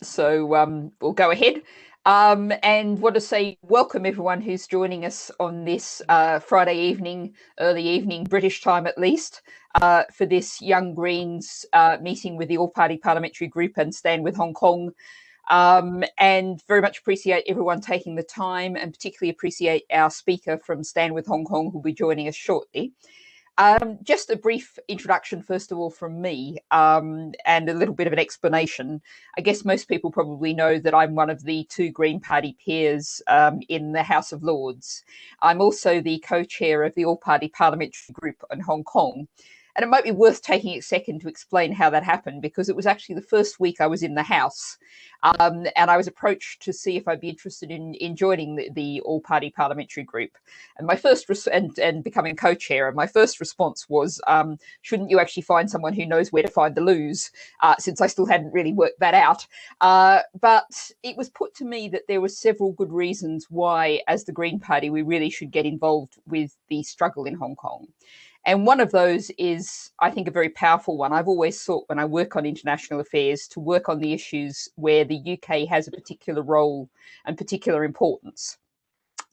So we'll go ahead. And want to say welcome everyone who's joining us on this Friday evening, early evening, British time at least, for this Young Greens meeting with the All-Party Parliamentary Group and Stand with Hong Kong. And very much appreciate everyone taking the time, and particularly appreciate our speaker from Stand with Hong Kong who'll be joining us shortly. Just a brief introduction, first of all, from me, and a little bit of an explanation. I guess most people probably know that I'm one of the two Green Party peers in the House of Lords. I'm also the co-chair of the All-Party Parliamentary Group in Hong Kong. And it might be worth taking a second to explain how that happened, because it was actually the first week I was in the House, and I was approached to see if I'd be interested in joining the All-Party Parliamentary Group. And my first and becoming co-chair, and my first response was, shouldn't you actually find someone who knows where to find the loos, since I still hadn't really worked that out. But it was put to me that there were several good reasons why, as the Green Party, we really should get involved with the struggle in Hong Kong. And one of those is, I think, a very powerful one. I've always sought, when I work on international affairs, to work on the issues where the UK has a particular role and particular importance.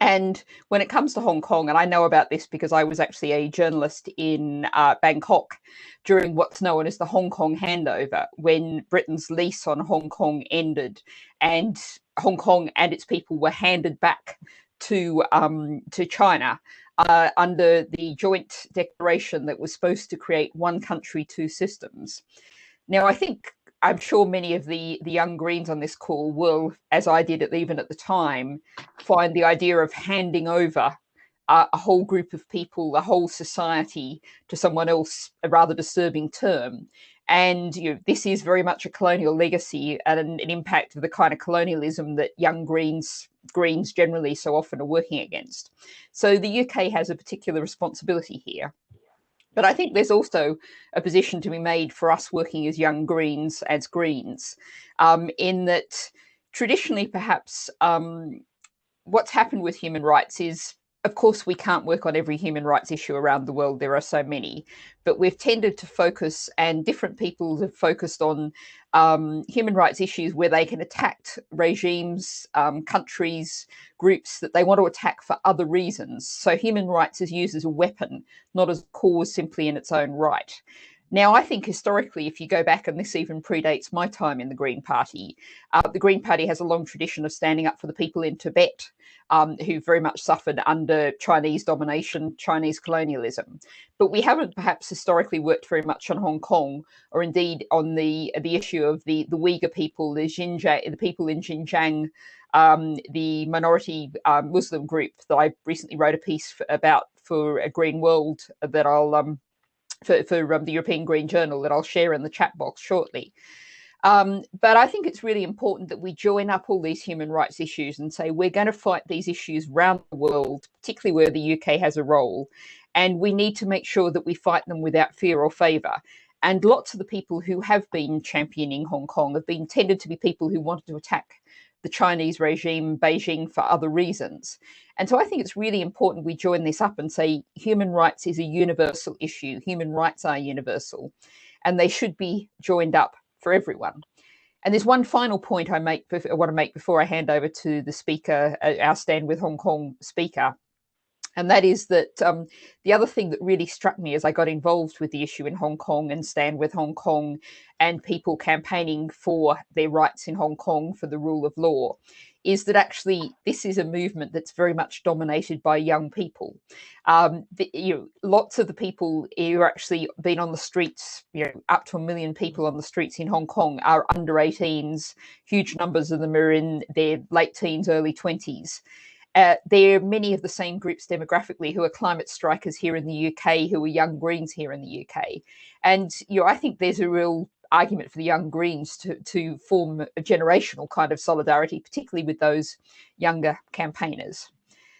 And when it comes to Hong Kong, and I know about this because I was actually a journalist in Bangkok during what's known as the Hong Kong handover, when Britain's lease on Hong Kong ended and Hong Kong and its people were handed back to China. Under the joint declaration that was supposed to create one country, two systems. Now, I'm sure many of the young Greens on this call will, as I did even at the time, find the idea of handing over a whole group of people, a whole society to someone else a rather disturbing term. And this is very much a colonial legacy and an impact of the kind of colonialism that young Greens generally so often are working against. So the UK has a particular responsibility here. But I think there's also a position to be made for us working as young Greens, in that traditionally perhaps what's happened with human rights is, of course, we can't work on every human rights issue around the world. There are so many, but we've tended to focus, and different people have focused on human rights issues where they can attack regimes, countries, groups that they want to attack for other reasons. So human rights is used as a weapon, not as a cause simply in its own right. Now, I think historically, if you go back, and this even predates my time in the Green Party, the Green Party has a long tradition of standing up for the people in Tibet, who very much suffered under Chinese domination, Chinese colonialism. But we haven't perhaps historically worked very much on Hong Kong, or indeed on the issue of the Uyghur people, the people in Xinjiang, the minority Muslim group that I recently wrote a piece about for a Green World that I'll for the European Green Journal that I'll share in the chat box shortly. But I think it's really important that we join up all these human rights issues and say we're going to fight these issues around the world, particularly where the UK has a role, and we need to make sure that we fight them without fear or favour. And lots of the people who have been championing Hong Kong have tended to be people who wanted to attack the Chinese regime, Beijing, for other reasons. And so I think it's really important we join this up and say human rights is a universal issue. Human rights are universal, and they should be joined up for everyone. And there's one final point I want to make before I hand over to the speaker, our Stand with Hong Kong speaker. And that is that the other thing that really struck me as I got involved with the issue in Hong Kong and Stand with Hong Kong and people campaigning for their rights in Hong Kong, for the rule of law, is that actually this is a movement that's very much dominated by young people. Lots of the people who are actually been on the streets, up to 1 million people on the streets in Hong Kong are under 18s. Huge numbers of them are in their late teens, early 20s. There are many of the same groups demographically who are climate strikers here in the UK, who are young Greens here in the UK. And I think there's a real argument for the young Greens to form a generational kind of solidarity, particularly with those younger campaigners.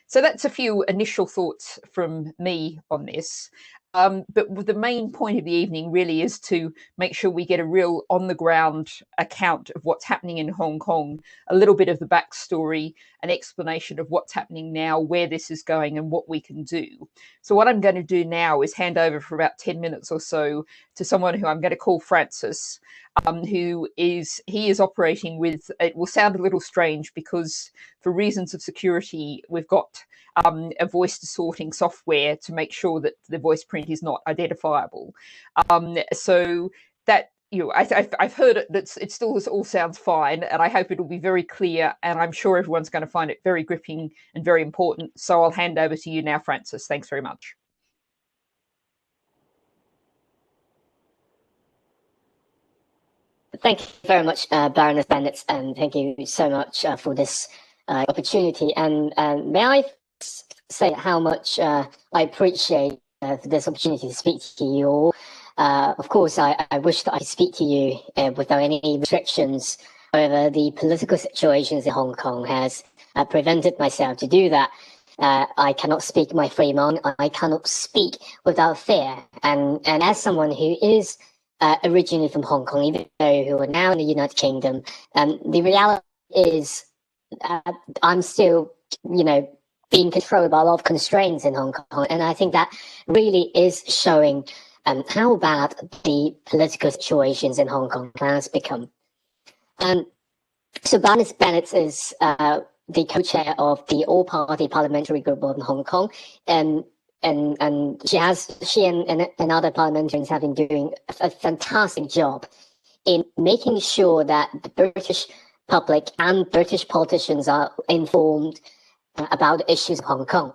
So that's a few initial thoughts from me on this. But the main point of the evening really is to make sure we get a real on-the-ground account of what's happening in Hong Kong, a little bit of the backstory, an explanation of what's happening now, where this is going and what we can do. So what I'm going to do now is hand over for about 10 minutes or so to someone who I'm going to call Francis. he is operating with, it will sound a little strange because for reasons of security, we've got a voice distorting software to make sure that the voice print is not identifiable. So that, I've heard it, that it still all sounds fine, and I hope it'll be very clear, and I'm sure everyone's going to find it very gripping and very important. So I'll hand over to you now, Frances. Thanks very much. Thank you very much, Baroness Bennett, and thank you so much for this opportunity. And may I say how much I appreciate this opportunity to speak to you all. Of course, I wish that I could speak to you without any restrictions. However, the political situations in Hong Kong has prevented myself to do that. I cannot speak my free mind. I cannot speak without fear. And as someone who is originally from Hong Kong, even though who are now in the United Kingdom, the reality is I'm still, being controlled by a lot of constraints in Hong Kong. And I think that really is showing how bad the political situations in Hong Kong has become. So Baroness Bennett is the co-chair of the All-Party Parliamentary Group of Hong Kong, and she and other parliamentarians have been doing a fantastic job in making sure that the British public and British politicians are informed about the issues of Hong Kong.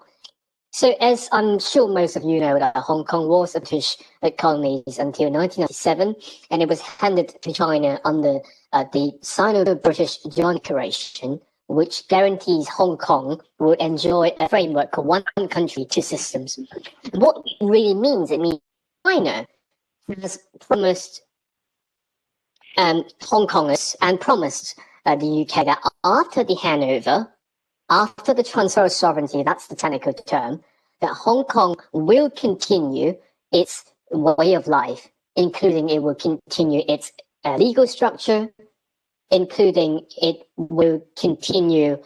So as I'm sure most of you know, that Hong Kong was a British colony until 1997, and it was handed to China under the Sino-British Joint Declaration, which guarantees Hong Kong would enjoy a framework of one country, two systems. What it really means, it means China has promised Hong Kongers and promised the UK that after the handover, after the transfer of sovereignty, that's the technical term, that Hong Kong will continue its way of life, including it will continue its legal structure, including it will continue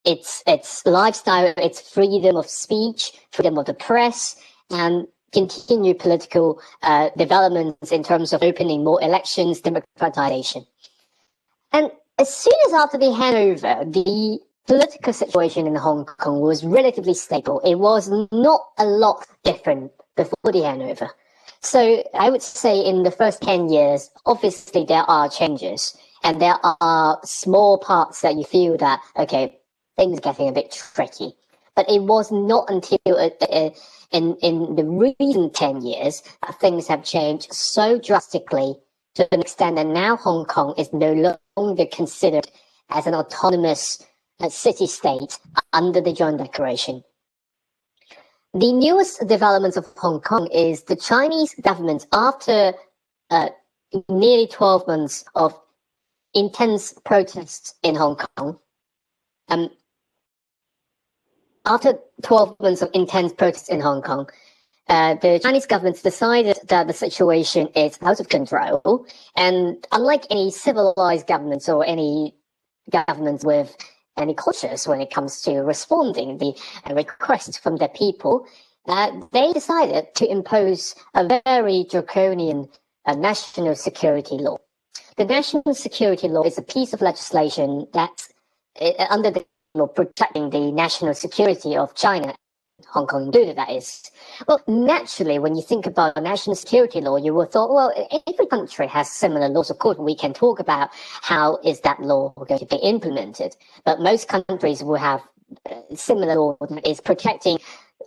its lifestyle, its freedom of speech, freedom of the press, and continue political developments in terms of opening more elections, democratization. And as soon as after the handover, the political situation in Hong Kong was relatively stable. It was not a lot different before the handover. So I would say in the first 10 years, obviously there are changes, and there are small parts that you feel that, okay, things are getting a bit tricky. But it was not until in the recent 10 years that things have changed so drastically to an extent that now Hong Kong is no longer considered as an autonomous city-state under the Joint Declaration. The newest developments of Hong Kong is the Chinese government, after nearly 12 months of intense protests in Hong Kong, after 12 months of intense protests in Hong Kong, the Chinese government decided that the situation is out of control, and unlike any civilized governments or any governments with any cultures when it comes to responding the request from the people, they decided to impose a very draconian national security law. The national security law is a piece of legislation that's under the law protecting the national security of China, Hong Kong included, that is. Well, naturally, when you think about national security law, you will thought, well, every country has similar laws. Of course, we can talk about how is that law going to be implemented. But most countries will have similar law that is protecting,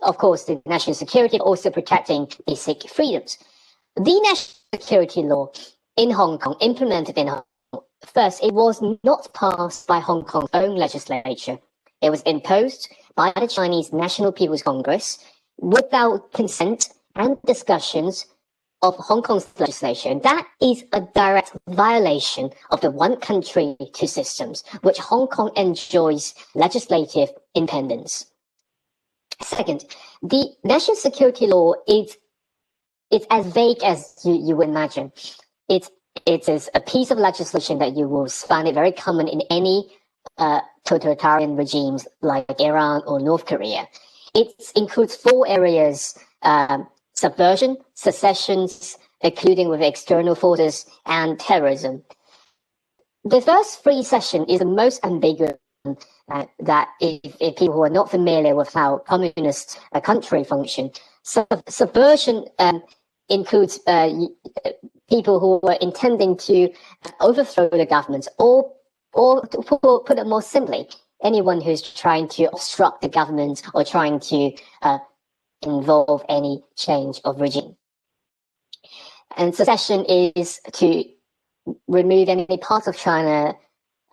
of course, the national security, but also protecting basic freedoms. The national security law in Hong Kong, implemented in Hong Kong, first, it was not passed by Hong Kong's own legislature. It was imposed by the Chinese National People's Congress without consent and discussions of Hong Kong's legislation. That is a direct violation of the one country, two systems, which Hong Kong enjoys legislative independence. Second, the national security law is as vague as you would imagine. It is a piece of legislation that you will find it very common in any totalitarian regimes like Iran or North Korea. It includes 4 areas: subversion, secession, including with external forces and terrorism. The first three sessions is the most ambiguous. That if people who are not familiar with how communist country function, subversion includes people who are intending to overthrow the government, or to put it more simply, anyone who's trying to obstruct the government or trying to involve any change of regime. And secession is to remove any part of China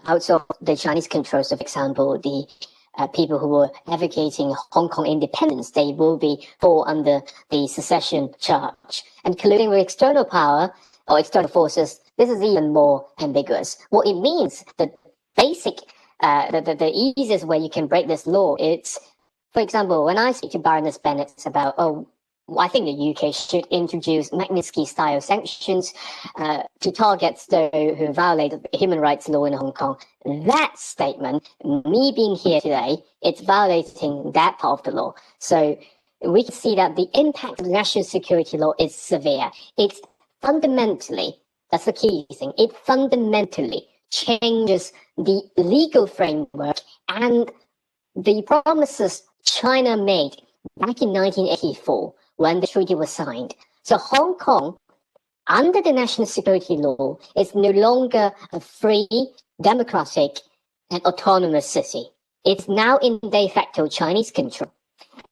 out of the Chinese control. So, for example, the people who are advocating Hong Kong independence, they will fall under the secession charge. And colluding with external power or external forces, this is even more ambiguous. What it means, the basic, the easiest way you can break this law, it's, for example, when I speak to Baroness Bennett about, I think the UK should introduce Magnitsky-style sanctions to target those who violate human rights law in Hong Kong. That statement, me being here today, it's violating that part of the law. So we can see that the impact of the national security law is severe. It's fundamentally, that's the key thing, it fundamentally changes the legal framework and the promises China made back in 1984. When the treaty was signed. So Hong Kong, under the national security law, is no longer a free, democratic, and autonomous city. It's now in de facto Chinese control.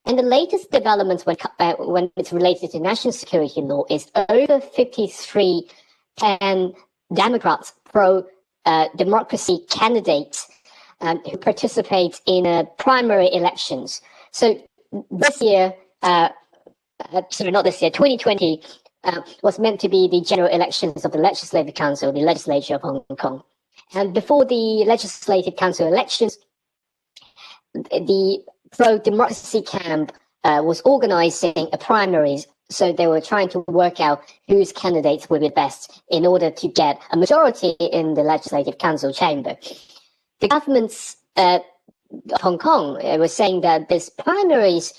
And the latest developments when it's related to national security law is over 53 Democrats, pro-democracy candidates who participate in primary elections. So this year, not this year, 2020 was meant to be the general elections of the Legislative Council, the legislature of Hong Kong. And before the Legislative Council elections, the pro-democracy camp was organizing a primaries. So they were trying to work out whose candidates would be best in order to get a majority in the Legislative Council chamber. The government's Hong Kong was saying that this primaries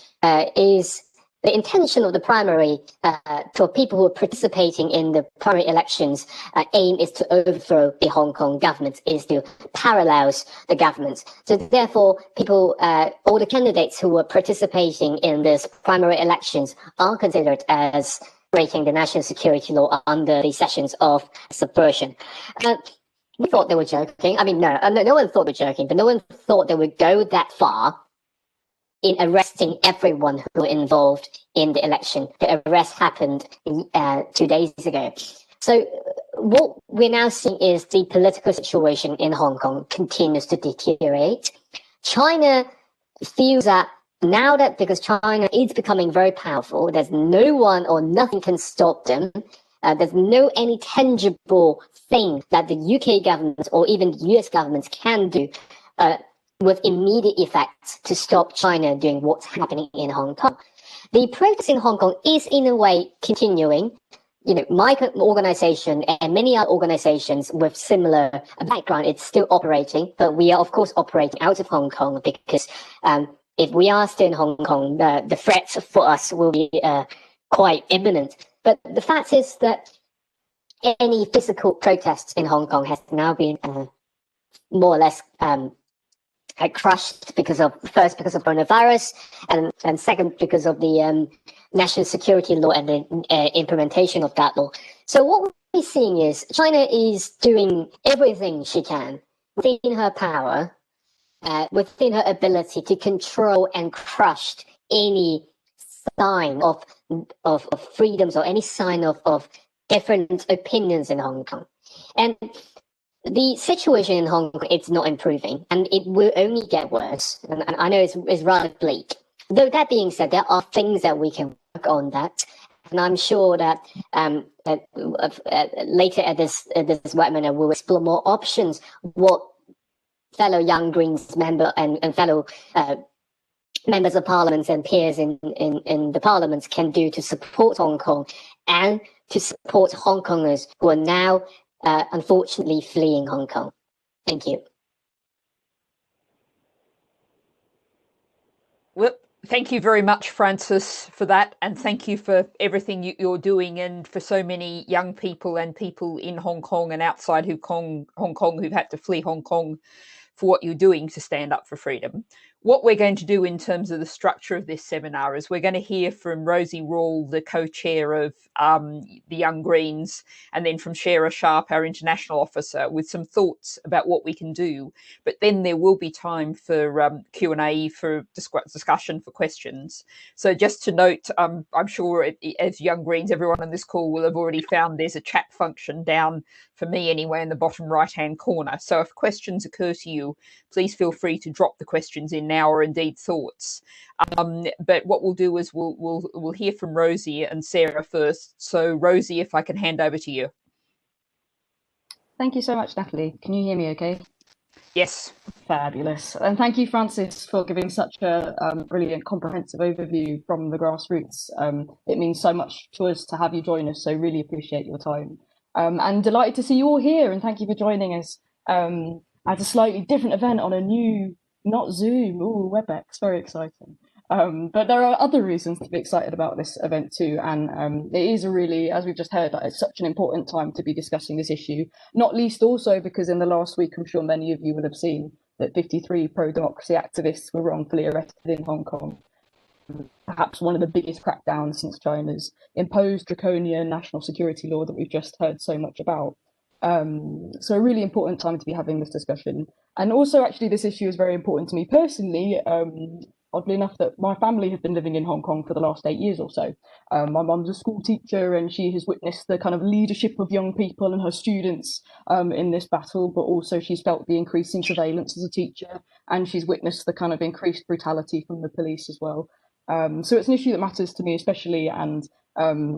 is the intention of the primary for people who are participating in the primary elections aim is to overthrow the Hong Kong government, is to paralyze the government. So therefore, people, all the candidates who are participating in this primary elections are considered as breaking the national security law under the sessions of subversion. We thought they were joking. I mean, no one thought they were joking, but no one thought they would go that far in arresting everyone who were involved in the election. The arrest happened 2 days ago. So what we're now seeing is the political situation in Hong Kong continues to deteriorate. China feels that now that because China is becoming very powerful, there's no one or nothing can stop them. There's no any tangible thing that the UK government or even the US government can do with immediate effects to stop China doing what's happening in Hong Kong. The protest in Hong Kong is in a way continuing. You know, my organization and many other organizations with similar background, it's still operating, but we are of course operating out of Hong Kong because if we are still in Hong Kong, the threats for us will be quite imminent. But the fact is that any physical protests in Hong Kong has now been more or less crushed because of coronavirus, and second because of the national security law and the implementation of that law. So what we're seeing is China is doing everything she can within her power, within her ability to control and crush any sign of freedoms or any sign of different opinions in Hong Kong. And the situation in Hong Kong, it's not improving, and it will only get worse. And I know it's rather bleak. Though that being said, there are things that we can work on that, and I'm sure that later at this webinar we'll explore more options. What fellow Young Greens member and fellow members of parliament and peers in the parliaments can do to support Hong Kong and to support Hong Kongers who are now unfortunately fleeing Hong Kong. Thank you. Whoop, Thank you very much, Francis, for that. And thank you for everything you're doing, and for so many young people and people in Hong Kong and outside Hong Kong who've had to flee Hong Kong, for what you're doing to stand up for freedom. What we're going to do in terms of the structure of this seminar is we're going to hear from Rosie Rawle, the co-chair of the Young Greens, and then from Shara Sharp, our international officer, with some thoughts about what we can do. But then there will be time for Q&A, for discussion, for questions. So just to note, I'm sure as Young Greens, everyone on this call will have already found there's a chat function down, for me anyway, in the bottom right-hand corner. So if questions occur to you, please feel free to drop the questions in now, or indeed thoughts. But what we'll do is we'll hear from Rosie and Sarah first. So Rosie, if I can hand over to you. Thank you so much, Natalie. Can you hear me okay? Yes. Fabulous. And thank you, Francis, for giving such a brilliant, comprehensive overview from the grassroots. It means so much to us to have you join us, so really appreciate your time. And delighted to see you all here, and thank you for joining us at a slightly different event on a new, not Zoom, WebEx, very exciting. But there are other reasons to be excited about this event too, and it is a really, as we've just heard, it's such an important time to be discussing this issue, not least also because in the last week, I'm sure many of you will have seen that 53 pro-democracy activists were wrongfully arrested in Hong Kong. Perhaps one of the biggest crackdowns since China's imposed draconian national security law that we've just heard so much about. So a really important time to be having this discussion. And also, actually, this issue is very important to me personally. Oddly enough, that my family have been living in Hong Kong for the last 8 years or so. My mum's a school teacher, and she has witnessed the kind of leadership of young people and her students in this battle, but also she's felt the increasing surveillance as a teacher, and she's witnessed the kind of increased brutality from the police as well. So it's an issue that matters to me especially, and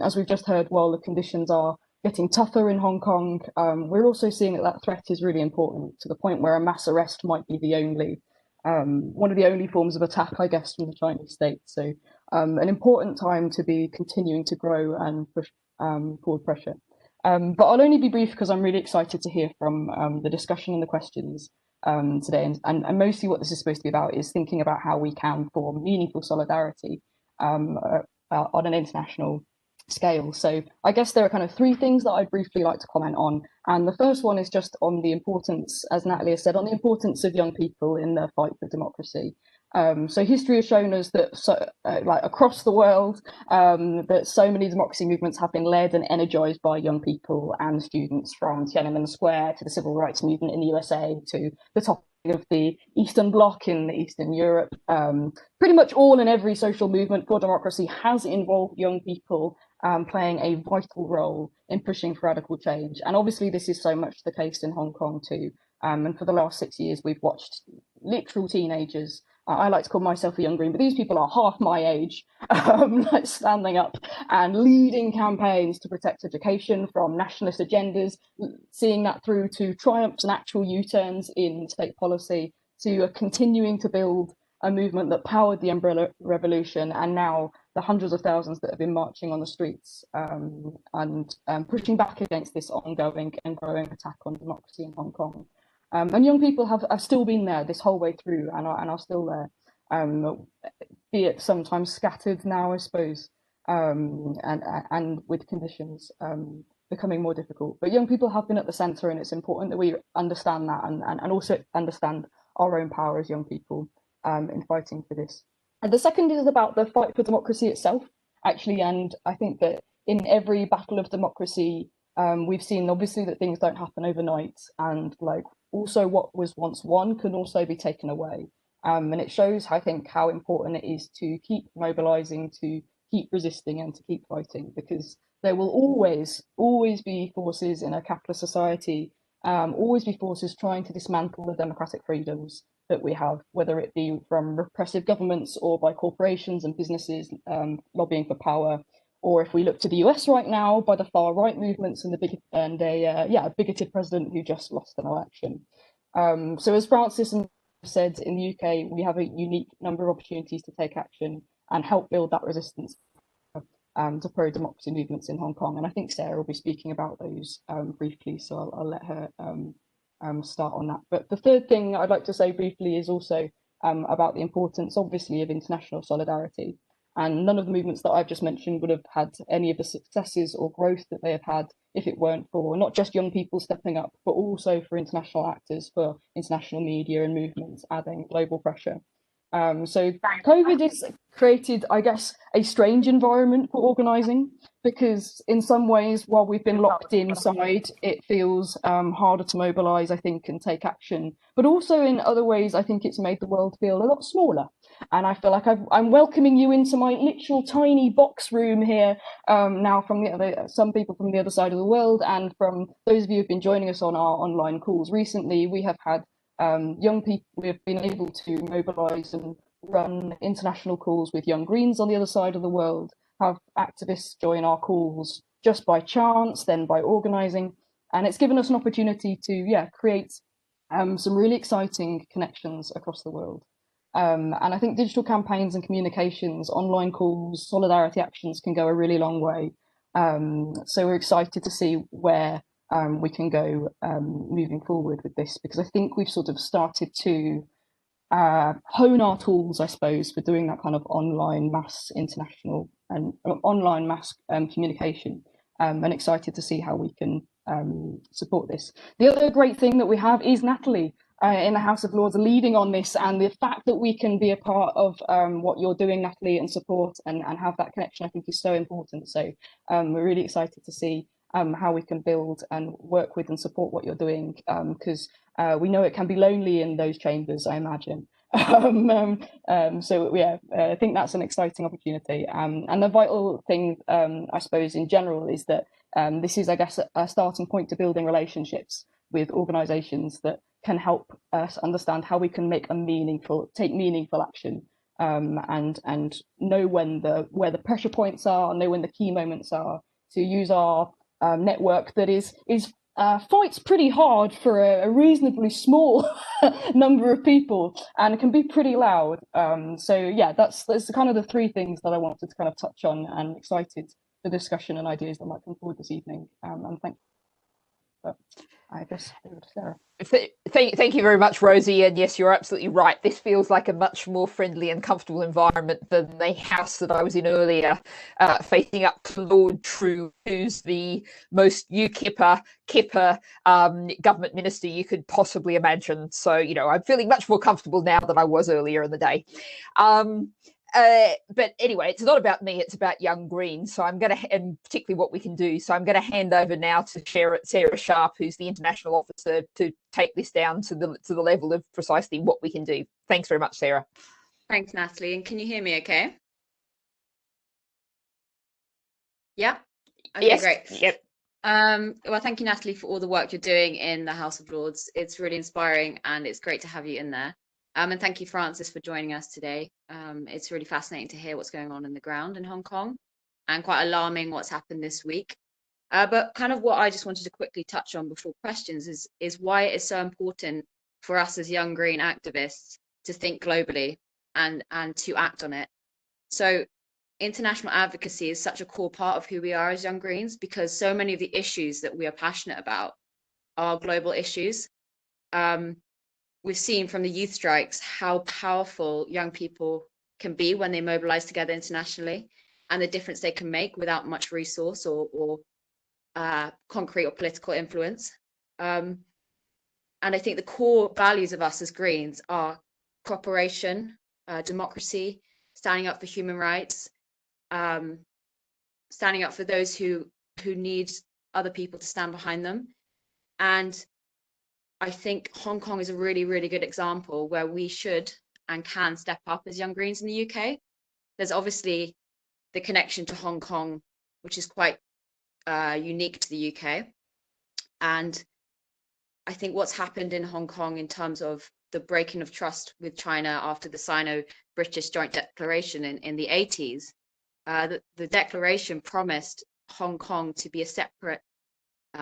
as we've just heard, while the conditions are getting tougher in Hong Kong, we're also seeing that that threat is really important, to the point where a mass arrest might be the only one of the only forms of attack, I guess, from the Chinese state. So an important time to be continuing to grow and push forward pressure. But I'll only be brief because I'm really excited to hear from the discussion and the questions today. And mostly what this is supposed to be about is thinking about how we can form meaningful solidarity on an international scale. So I guess there are kind of three things that I'd briefly like to comment on. And the first one is just on the importance, as Natalie has said, on the importance of young people in their fight for democracy. So history has shown us that like across the world, that so many democracy movements have been led and energized by young people and students, from Tiananmen Square to the civil rights movement in the USA to the top of the Eastern Bloc in Eastern Europe. Pretty much all and every social movement for democracy has involved young people playing a vital role in pushing for radical change. And obviously this is so much the case in Hong Kong too. And for the last 6 years, we've watched literal teenagers. I like to call myself a young green, but these people are half my age, like standing up and leading campaigns to protect education from nationalist agendas, seeing that through to triumphs and actual U-turns in state policy, to continuing to build a movement that powered the Umbrella Revolution, and now the hundreds of thousands that have been marching on the streets and pushing back against this ongoing and growing attack on democracy in Hong Kong. And young people have still been there this whole way through, and are still there, be it sometimes scattered now, I suppose, and with conditions becoming more difficult. But young people have been at the centre, and it's important that we understand that and also understand our own power as young people in fighting for this. And the second is about the fight for democracy itself, actually, and I think that in every battle of democracy, we've seen obviously that things don't happen overnight, and like also what was once won can also be taken away. And it shows, I think, how important it is to keep mobilizing, to keep resisting and to keep fighting, because there will always be forces in a capitalist society, always be forces trying to dismantle the democratic freedoms that we have, whether it be from repressive governments or by corporations and businesses lobbying for power, or if we look to the US right now, by the far right movements and a bigoted president who just lost an election. So as Francis said, in the UK, we have a unique number of opportunities to take action and help build that resistance to pro-democracy movements in Hong Kong. And I think Sarah will be speaking about those briefly, so I'll let her start on that. But the third thing I'd like to say briefly is also about the importance, obviously, of international solidarity. And none of the movements that I've just mentioned would have had any of the successes or growth that they have had if it weren't for not just young people stepping up, but also for international actors, for international media and movements adding global pressure. So COVID has created, I guess, a strange environment for organising, because in some ways, while we've been locked inside, it feels harder to mobilise, I think, and take action. But also in other ways, I think it's made the world feel a lot smaller. And I feel like I'm welcoming you into my literal tiny box room here now from some people from the other side of the world, and from those of you who've been joining us on our online calls recently. We have had young people, we have been able to mobilise and run international calls with Young Greens on the other side of the world, have activists join our calls just by chance, then by organising. And it's given us an opportunity to, create some really exciting connections across the world. And I think digital campaigns and communications, online calls, solidarity actions can go a really long way. So we're excited to see where we can go moving forward with this, because I think we've sort of started to hone our tools, I suppose, for doing that kind of online mass international and online mass communication, and excited to see how we can support this. The other great thing that we have is Natalie in the House of Lords leading on this, and the fact that we can be a part of what you're doing, Natalie, and support and have that connection, I think, is so important. So we're really excited to see how we can build and work with and support what you're doing, because we know it can be lonely in those chambers, I imagine. So yeah, I think that's an exciting opportunity. And the vital thing, I suppose, in general, is that this is, I guess, a starting point to building relationships with organisations that can help us understand how we can take meaningful action, and know where the pressure points are, know when the key moments are, to use our network that is fights pretty hard for a reasonably small number of people, and it can be pretty loud. So yeah, that's kind of the three things that I wanted to kind of touch on, and excited for discussion and ideas that might come forward this evening. And thank you. But I guess over to Sarah. Thank you very much, Rosie. And yes, you're absolutely right. This feels like a much more friendly and comfortable environment than the house that I was in earlier, facing up to Lord True, who's the most UKIPper, Kipper government minister you could possibly imagine. So, I'm feeling much more comfortable now than I was earlier in the day. But anyway, it's not about me, it's about Young Greens. So I'm going to, and particularly what we can do. So I'm going to hand over now to Sarah Sharp, who's the international officer, to take this down to the level of precisely what we can do. Thanks very much, Sarah. Thanks, Natalie. And can you hear me okay? Yeah? Okay, yes. Great. Yep. Well, thank you, Natalie, for all the work you're doing in the House of Lords. It's really inspiring, and it's great to have you in there. And thank you, Francis, for joining us today. It's really fascinating to hear what's going on in the ground in Hong Kong, and quite alarming what's happened this week. But kind of what I just wanted to quickly touch on before questions is why it is so important for us as young green activists to think globally and to act on it. So international advocacy is such a core part of who we are as young greens, because so many of the issues that we are passionate about are global issues. We've seen from the youth strikes how powerful young people can be when they mobilize together internationally, and the difference they can make without much resource or concrete or political influence. And I think the core values of us as Greens are cooperation, democracy, standing up for human rights, standing up for those who need other people to stand behind them. And I think Hong Kong is a really, really good example where we should and can step up as young Greens in the UK. There's obviously the connection to Hong Kong, which is quite unique to the UK. And I think what's happened in Hong Kong in terms of the breaking of trust with China after the Sino-British Joint Declaration in the 80s, the declaration promised Hong Kong to be a separate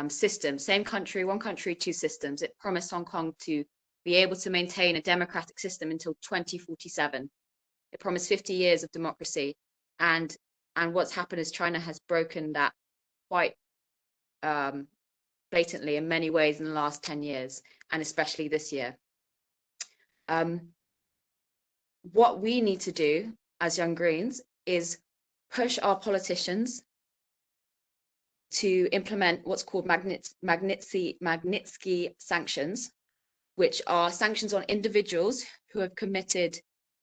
system, same country, one country, two systems. It promised Hong Kong to be able to maintain a democratic system until 2047. It promised 50 years of democracy, and what's happened is China has broken that quite blatantly in many ways in the last 10 years, and especially this year. what we need to do as Young Greens is push our politicians to implement what's called Magnitsky sanctions, which are sanctions on individuals who have committed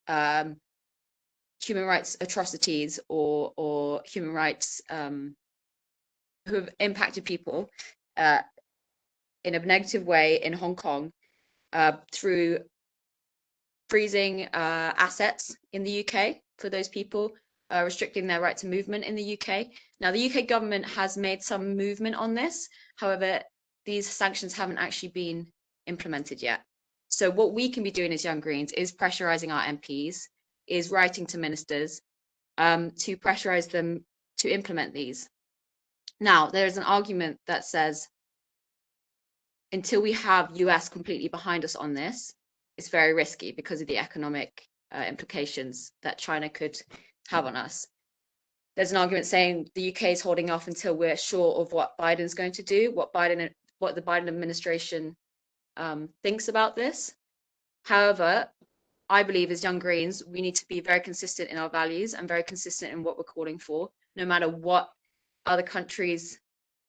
human rights atrocities or human rights who have impacted people in a negative way in Hong Kong through freezing assets in the UK for those people, restricting their right to movement in the UK. Now, the UK government has made some movement on this. However, these sanctions haven't actually been implemented yet. So what we can be doing as Young Greens is pressurising our MPs, is writing to ministers to pressurise them to implement these. Now, there is an argument that says until we have US completely behind us on this, it's very risky because of the economic implications that China could have on us. There's an argument saying the UK is holding off until we're sure of what Biden's going to do, what the Biden administration thinks about this. However, I believe as Young Greens, we need to be very consistent in our values and very consistent in what we're calling for, no matter what other countries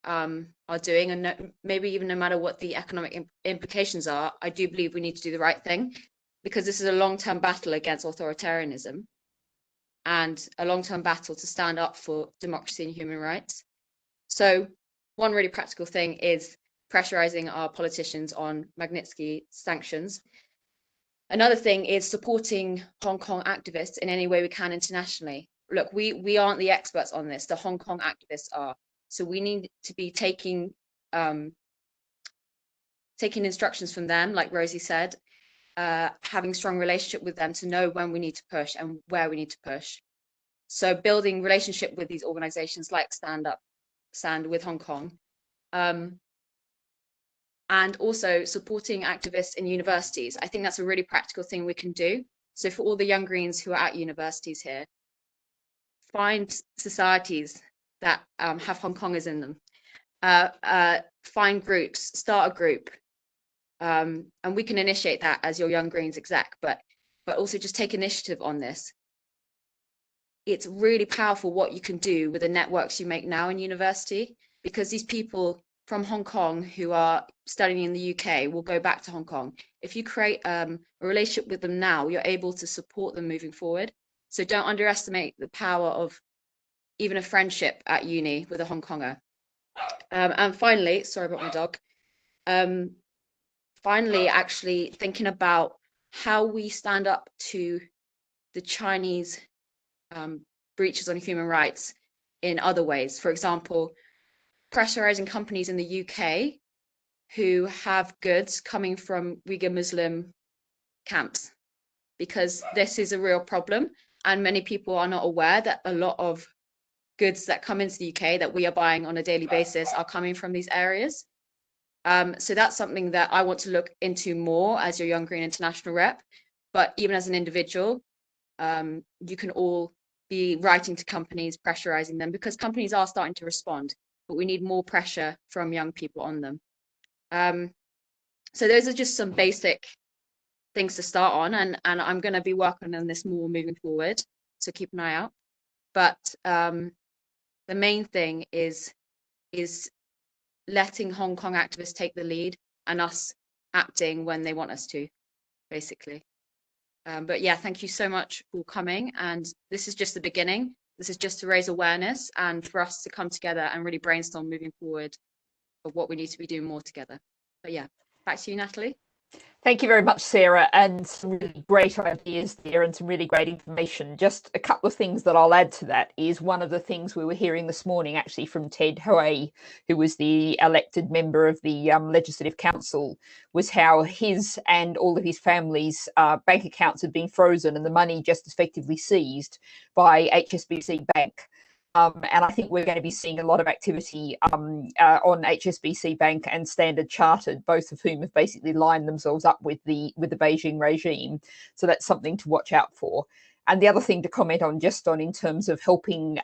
are doing, and maybe even no matter what the economic implications are. I do believe we need to do the right thing, because this is a long-term battle against authoritarianism and a long-term battle to stand up for democracy and human rights. So one really practical thing is pressurizing our politicians on Magnitsky sanctions. Another thing is supporting Hong Kong activists in any way we can internationally. Look, we aren't the experts on this, the Hong Kong activists are. So we need to be taking instructions from them, like Rosie said, having strong relationship with them to know when we need to push and where we need to push. So building relationship with these organizations like Stand with Hong Kong, and also supporting activists in universities. I think that's a really practical thing we can do. So for all the Young Greens who are at universities here, find societies that have Hong Kongers in them. Find groups, start a group, and we can initiate that as your Young Greens exec, but also just take initiative on this. It's really powerful what you can do with the networks you make now in university, because these people from Hong Kong who are studying in the UK will go back to Hong Kong. If you create a relationship with them now, you're able to support them moving forward. So don't underestimate the power of even a friendship at uni with a Hong Konger. And finally, sorry about my dog. Finally, actually thinking about how we stand up to the Chinese breaches on human rights in other ways. For example, pressurizing companies in the UK who have goods coming from Uyghur Muslim camps, because this is a real problem. And many people are not aware that a lot of goods that come into the UK that we are buying on a daily basis are coming from these areas. So that's something that I want to look into more as your Young Green International rep. But even as an individual, you can all be writing to companies, pressurizing them, because companies are starting to respond, but we need more pressure from young people on them. So those are just some basic things to start on, and I'm going to be working on this more moving forward, so keep an eye out. But the main thing is letting Hong Kong activists take the lead and us acting when they want us to, basically. But yeah, thank you so much for coming. And this is just the beginning. This is just to raise awareness and for us to come together and really brainstorm moving forward of what we need to be doing more together. But yeah, back to you, Natalie. Thank you very much, Sarah, and some really great ideas there and some really great information. Just a couple of things that I'll add to that is one of the things we were hearing this morning actually from Ted Hui, who was the elected member of the Legislative Council, was how his and all of his family's bank accounts had been frozen and the money just effectively seized by HSBC Bank. And I think we're going to be seeing a lot of activity on HSBC Bank and Standard Chartered, both of whom have basically lined themselves up with the Beijing regime. So that's something to watch out for. And the other thing to comment on, just on in terms of helping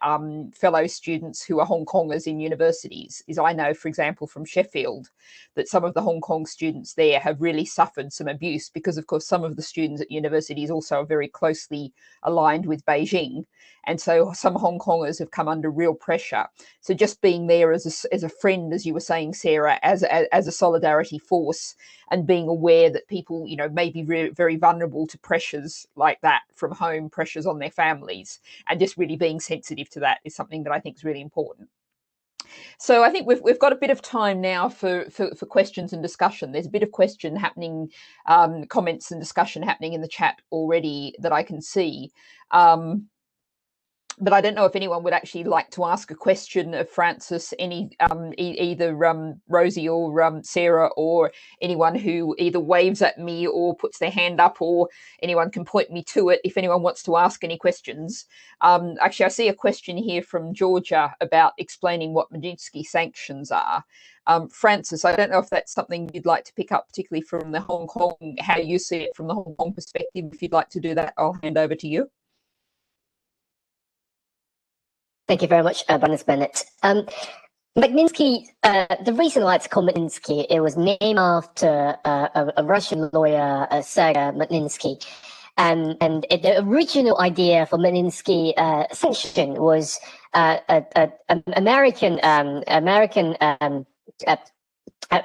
fellow students who are Hong Kongers in universities, is I know, for example, from Sheffield, that some of the Hong Kong students there have really suffered some abuse because, of course, some of the students at universities also are very closely aligned with Beijing. And so some Hong Kongers have come under real pressure. So just being there as a friend, as you were saying, Sarah, as a solidarity force, and being aware that people, you know, may be very vulnerable to pressures like that from home, pressures on their families, and just really being sensitive to that is something that I think is really important. So I think we've got a bit of time now for questions and discussion. There's a bit of question happening, comments and discussion happening in the chat already that I can see. But I don't know if anyone would actually like to ask a question of Francis, either Rosie or Sarah, or anyone who either waves at me or puts their hand up, or anyone can point me to it if anyone wants to ask any questions. Actually, I see a question here from Georgia about explaining what Magnitsky sanctions are. Francis, I don't know if that's something you'd like to pick up, particularly from the Hong Kong, how you see it from the Hong Kong perspective. If you'd like to do that, I'll hand over to you. Thank you very much, Baroness Bennett. Magnitsky, the reason why it's called Magnitsky, it was named after a Russian lawyer, Sergei Magnitsky. And the original idea for Magnitsky sanction was American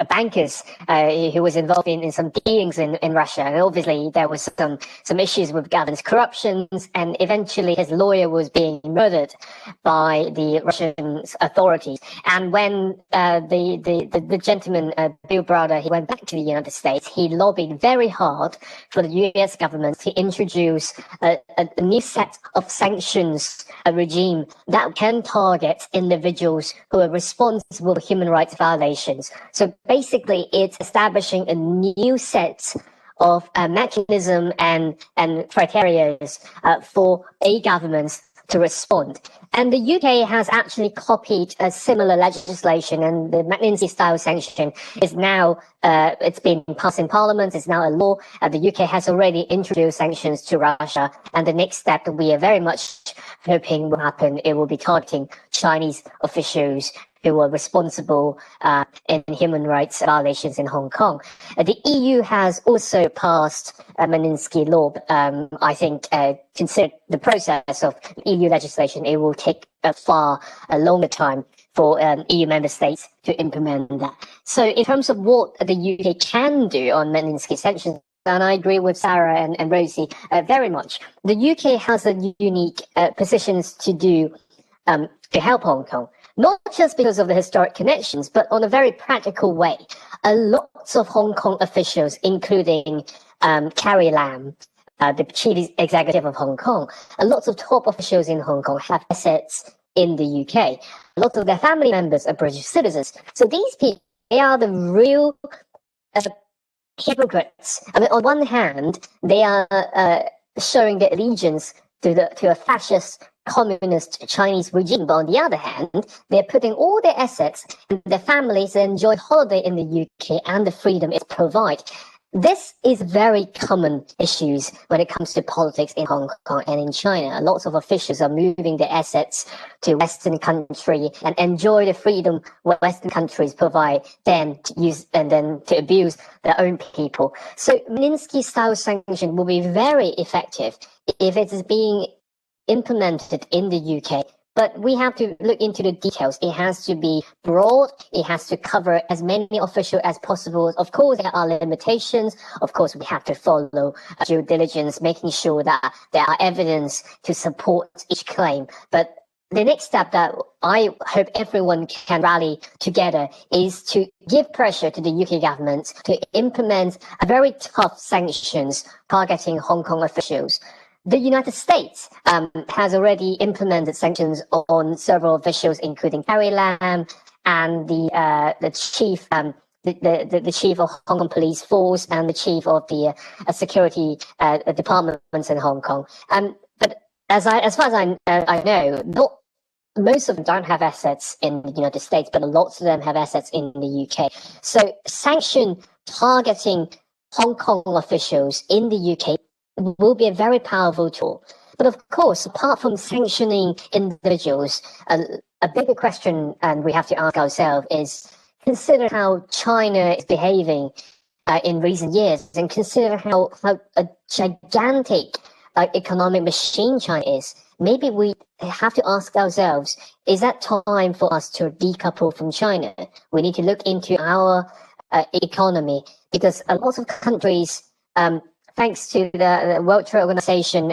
bankers who was involved in some dealings in Russia, and obviously there was some issues with governance corruptions, and eventually his lawyer was being murdered by the Russian authorities. And when the gentleman Bill Browder, he went back to the United States, he lobbied very hard for the U.S. government to introduce a new set of sanctions regime that can target individuals who are responsible for human rights violations. So basically, it's establishing a new set of mechanism and criteria for a government to respond. And the UK has actually copied a similar legislation, and the Magnitsky-style sanction is now, it's been passed in Parliament, it's now a law. The UK has already introduced sanctions to Russia, and the next step that we are very much hoping will happen, it will be targeting Chinese officials who were responsible in human rights violations in Hong Kong. The EU has also passed a Magnitsky law. I think, consider the process of EU legislation, it will take a longer time for EU member states to implement that. So in terms of what the UK can do on Magnitsky sanctions, and I agree with Sarah and Rosie very much, the UK has a unique positions to do to help Hong Kong. Not just because of the historic connections, but on a very practical way. A lot of Hong Kong officials, including Carrie Lam, the chief executive of Hong Kong, a lot of top officials in Hong Kong have assets in the UK. A lot of their family members are British citizens. So these people, they are the real hypocrites. I mean, on one hand, they are showing their allegiance to a fascist communist Chinese regime, but on the other hand, they're putting all their assets and their families to enjoy holiday in the UK and the freedom it provides. This is very common issues when it comes to politics in Hong Kong and in China. Lots of officials are moving their assets to Western country and enjoy the freedom Western countries provide, then to use and then to abuse their own people. So Magnitsky-style sanction will be very effective if it is being implemented in the UK, but we have to look into the details. It has to be broad. It has to cover as many officials as possible. Of course, there are limitations. Of course, we have to follow due diligence, making sure that there are evidence to support each claim. But the next step that I hope everyone can rally together is to give pressure to the UK government to implement a very tough sanctions targeting Hong Kong officials. The United States has already implemented sanctions on several officials, including Carrie Lam and the chief, the chief of Hong Kong Police Force and the chief of the security departments in Hong Kong. But as far as I know, most of them don't have assets in the United States, but lots of them have assets in the UK. So sanction targeting Hong Kong officials in the UK will be a very powerful tool. But of course, apart from sanctioning individuals, a bigger question, and we have to ask ourselves, is consider how China is behaving in recent years, and consider how a gigantic economic machine China is. Maybe we have to ask ourselves, is that time for us to decouple from China? We need to look into our economy, because a lot of countries, thanks to the World Trade Organization,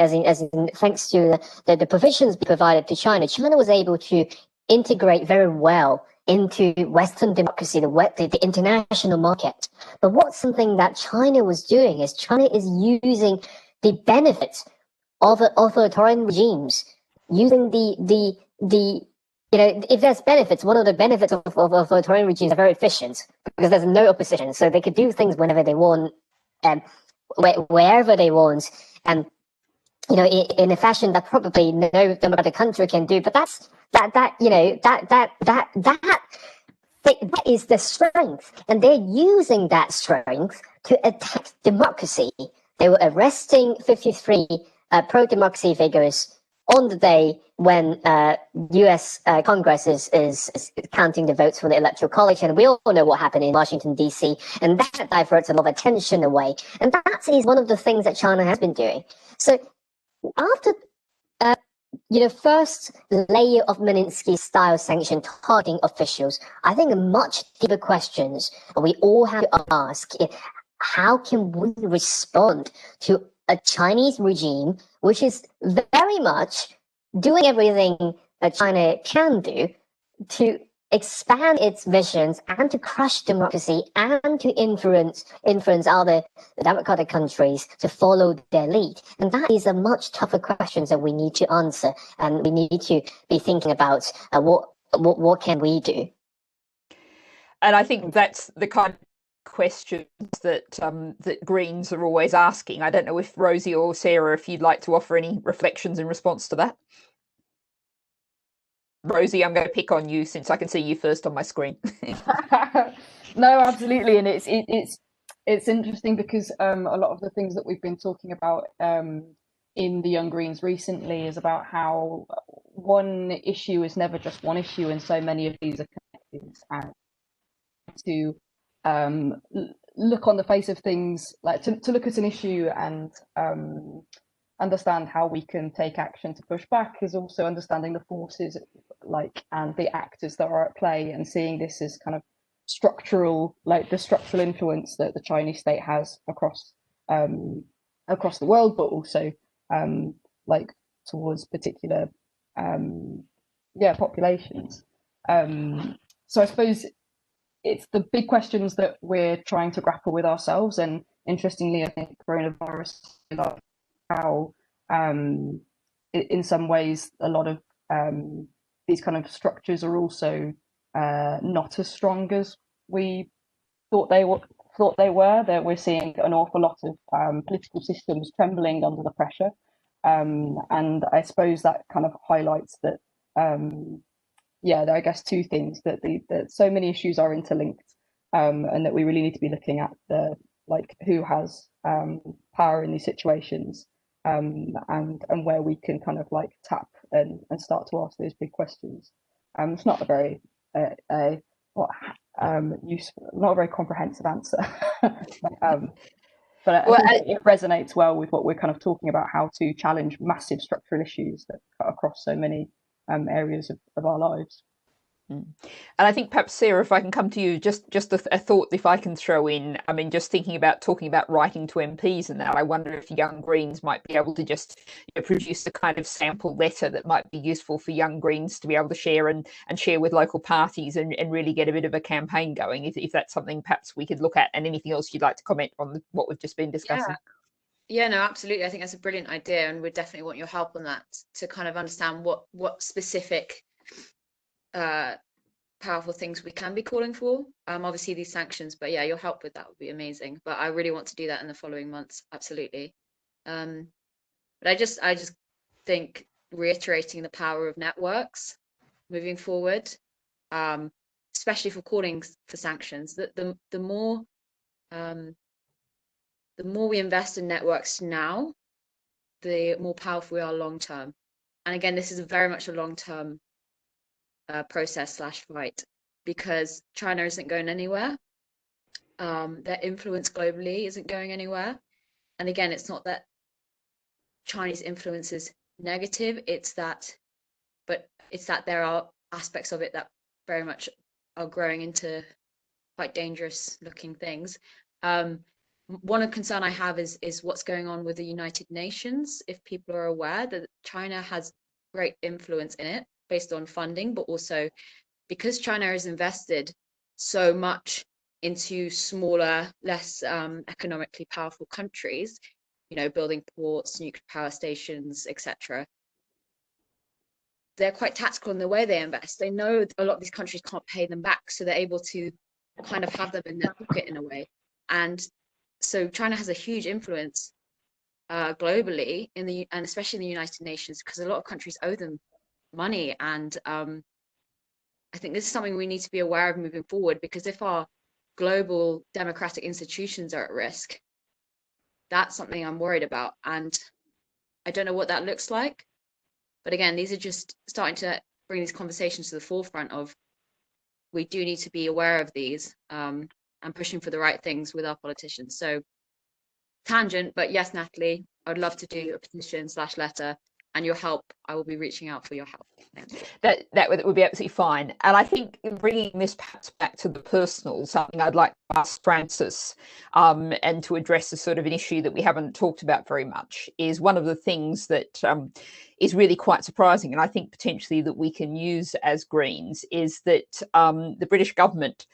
thanks to the provisions provided to China, China was able to integrate very well into Western democracy, the international market. But what's something that China was doing is China is using the benefits of authoritarian regimes, using the if there's benefits, one of the benefits of authoritarian regimes are very efficient, because there's no opposition, so they could do things whenever they want, and wherever they want, and in a fashion that probably no democratic country can do. But that is the strength, and they're using that strength to attack democracy. They were arresting 53 pro-democracy figures on the day when U.S. Congress is counting the votes for the Electoral College, and we all know what happened in Washington, D.C., and that diverts a lot of attention away. And that is one of the things that China has been doing. So after first layer of Magnitsky-style sanction targeting officials, I think much deeper questions we all have to ask is, how can we respond to a Chinese regime which is very much doing everything that China can do to expand its visions and to crush democracy and to influence other democratic countries to follow their lead? And that is a much tougher question that we need to answer, and we need to be thinking about what can we do. And I think that's the kind of questions that that Greens are always asking. I don't know if Rosie or Sarah, if you'd like to offer any reflections in response to that. Rosie, I'm going to pick on you since I can see you first on my screen. No, absolutely, and it's interesting because a lot of the things that we've been talking about in the Young Greens recently is about how one issue is never just one issue, and so many of these are connected, and to look on the face of things, like to look at an issue and understand how we can take action to push back, is also understanding the forces and the actors that are at play, and seeing this as kind of structural, the structural influence that the Chinese state has across the world, but also towards particular populations. So I suppose it's the big questions that we're trying to grapple with ourselves. And interestingly, I think coronavirus, how in some ways a lot of these kind of structures are also not as strong as we thought they were. That we're seeing an awful lot of political systems trembling under the pressure, and I suppose that kind of highlights that. I guess two things, that so many issues are interlinked, and that we really need to be looking at who has power in these situations, and where we can kind of tap and start to ask those big questions. It's not a very useful, not a very comprehensive answer, but I think it resonates well with what we're kind of talking about, how to challenge massive structural issues that cut across so many areas of our lives. And I think perhaps, Sarah, if I can come to you, just a thought, if I can throw in. I mean, just talking about writing to MPs and that, I wonder if Young Greens might be able to just produce a kind of sample letter that might be useful for Young Greens to be able to share and share with local parties, and really get a bit of a campaign going, if that's something perhaps we could look at. And anything else you'd like to comment on what we've just been discussing? Yeah, no, absolutely. I think that's a brilliant idea, and we definitely want your help on that, to kind of understand what specific powerful things we can be calling for. Obviously these sanctions, but yeah, your help with that would be amazing. But I really want to do that in the following months, absolutely. But I just think reiterating the power of networks moving forward, especially for calling for sanctions, that the more we invest in networks now, the more powerful we are long term. And again, this is very much a long term process / fight, because China isn't going anywhere. Their influence globally isn't going anywhere. And again, it's not that Chinese influence is negative, it's that there are aspects of it that very much are growing into quite dangerous looking things. One concern I have is what's going on with the United Nations. If people are aware that China has great influence in it based on funding, but also because China has invested so much into smaller, less economically powerful countries, building ports, nuclear power stations, etc. They're quite tactical in the way they invest. They know a lot of these countries can't pay them back, so they're able to kind of have them in their pocket in a way. And so China has a huge influence globally and especially in the United Nations, because a lot of countries owe them money. And I think this is something we need to be aware of moving forward, because if our global democratic institutions are at risk, that's something I'm worried about. And I don't know what that looks like. But again, these are just starting to bring these conversations to the forefront of, we do need to be aware of these and pushing for the right things with our politicians. So tangent, but yes, Natalie, I would love to do a petition / letter, and your help. I will be reaching out for your help. Thank you. That would be absolutely fine. And I think bringing this perhaps back to the personal, something I'd like to ask Francis, and to address a sort of an issue that we haven't talked about very much, is one of the things that is really quite surprising, and I think potentially that we can use as Greens, is that the British government,